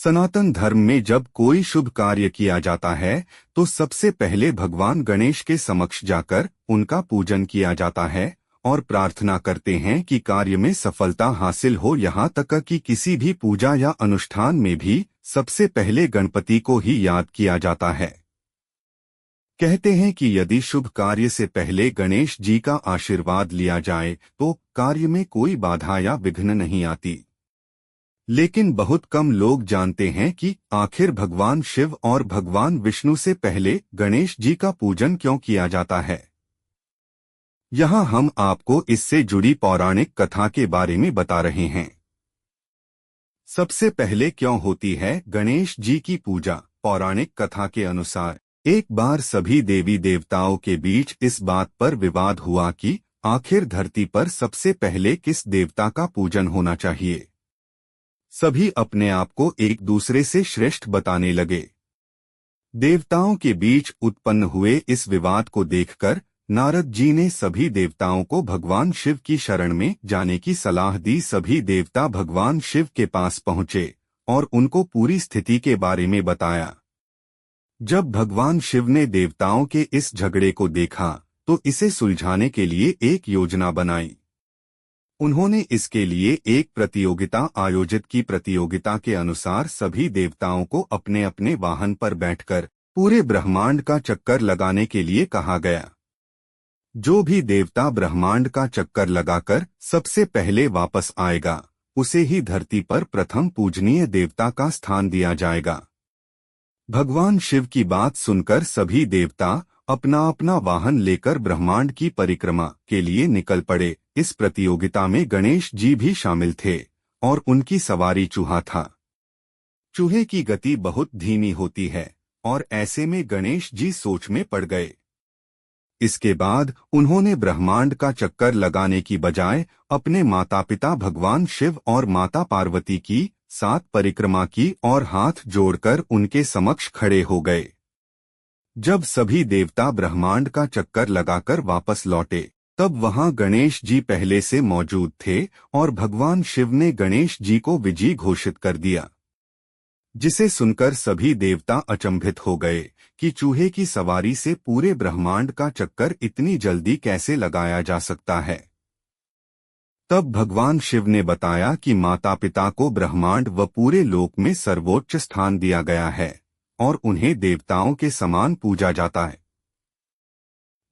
सनातन धर्म में जब कोई शुभ कार्य किया जाता है तो सबसे पहले भगवान गणेश के समक्ष जाकर उनका पूजन किया जाता है और प्रार्थना करते हैं कि कार्य में सफलता हासिल हो। यहाँ तक कि किसी भी पूजा या अनुष्ठान में भी सबसे पहले गणपति को ही याद किया जाता है। कहते हैं कि यदि शुभ कार्य से पहले गणेश जी का आशीर्वाद लिया जाए तो कार्य में कोई बाधा या विघ्न नहीं आती। लेकिन बहुत कम लोग जानते हैं कि आखिर भगवान शिव और भगवान विष्णु से पहले गणेश जी का पूजन क्यों किया जाता है। यहाँ हम आपको इससे जुड़ी पौराणिक कथा के बारे में बता रहे हैं। सबसे पहले क्यों होती है गणेश जी की पूजा। पौराणिक कथा के अनुसार एक बार सभी देवी देवताओं के बीच इस बात पर विवाद हुआ कि आखिर धरती पर सबसे पहले किस देवता का पूजन होना चाहिए। सभी अपने आप को एक दूसरे से श्रेष्ठ बताने लगे। देवताओं के बीच उत्पन्न हुए इस विवाद को देखकर नारद जी ने सभी देवताओं को भगवान शिव की शरण में जाने की सलाह दी। सभी देवता भगवान शिव के पास पहुंचे और उनको पूरी स्थिति के बारे में बताया। जब भगवान शिव ने देवताओं के इस झगड़े को देखा तो इसे सुलझाने के लिए एक योजना बनाई। उन्होंने इसके लिए एक प्रतियोगिता आयोजित की। प्रतियोगिता के अनुसार सभी देवताओं को अपने अपने वाहन पर बैठकर पूरे ब्रह्मांड का चक्कर लगाने के लिए कहा गया। जो भी देवता ब्रह्मांड का चक्कर लगाकर सबसे पहले वापस आएगा उसे ही धरती पर प्रथम पूजनीय देवता का स्थान दिया जाएगा। भगवान शिव की बात सुनकर सभी देवता अपना अपना वाहन लेकर ब्रह्मांड की परिक्रमा के लिए निकल पड़े। इस प्रतियोगिता में गणेश जी भी शामिल थे और उनकी सवारी चूहा था। चूहे की गति बहुत धीमी होती है और ऐसे में गणेश जी सोच में पड़ गए। इसके बाद उन्होंने ब्रह्मांड का चक्कर लगाने की बजाय अपने माता पिता भगवान शिव और माता पार्वती की 7 परिक्रमा की और हाथ जोड़कर उनके समक्ष खड़े हो गए। जब सभी देवता ब्रह्मांड का चक्कर लगाकर वापस लौटे तब वहां गणेश जी पहले से मौजूद थे और भगवान शिव ने गणेश जी को विजयी घोषित कर दिया, जिसे सुनकर सभी देवता अचंभित हो गए कि चूहे की सवारी से पूरे ब्रह्मांड का चक्कर इतनी जल्दी कैसे लगाया जा सकता है। तब भगवान शिव ने बताया कि माता पिता को ब्रह्मांड व पूरे लोक में सर्वोच्च स्थान दिया गया है और उन्हें देवताओं के समान पूजा जाता है।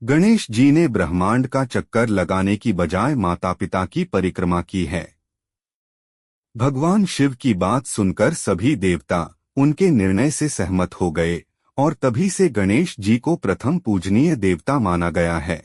गणेश जी ने ब्रह्मांड का चक्कर लगाने की बजाय माता पिता की परिक्रमा की है। भगवान शिव की बात सुनकर सभी देवता उनके निर्णय से सहमत हो गए और तभी से गणेश जी को प्रथम पूजनीय देवता माना गया है।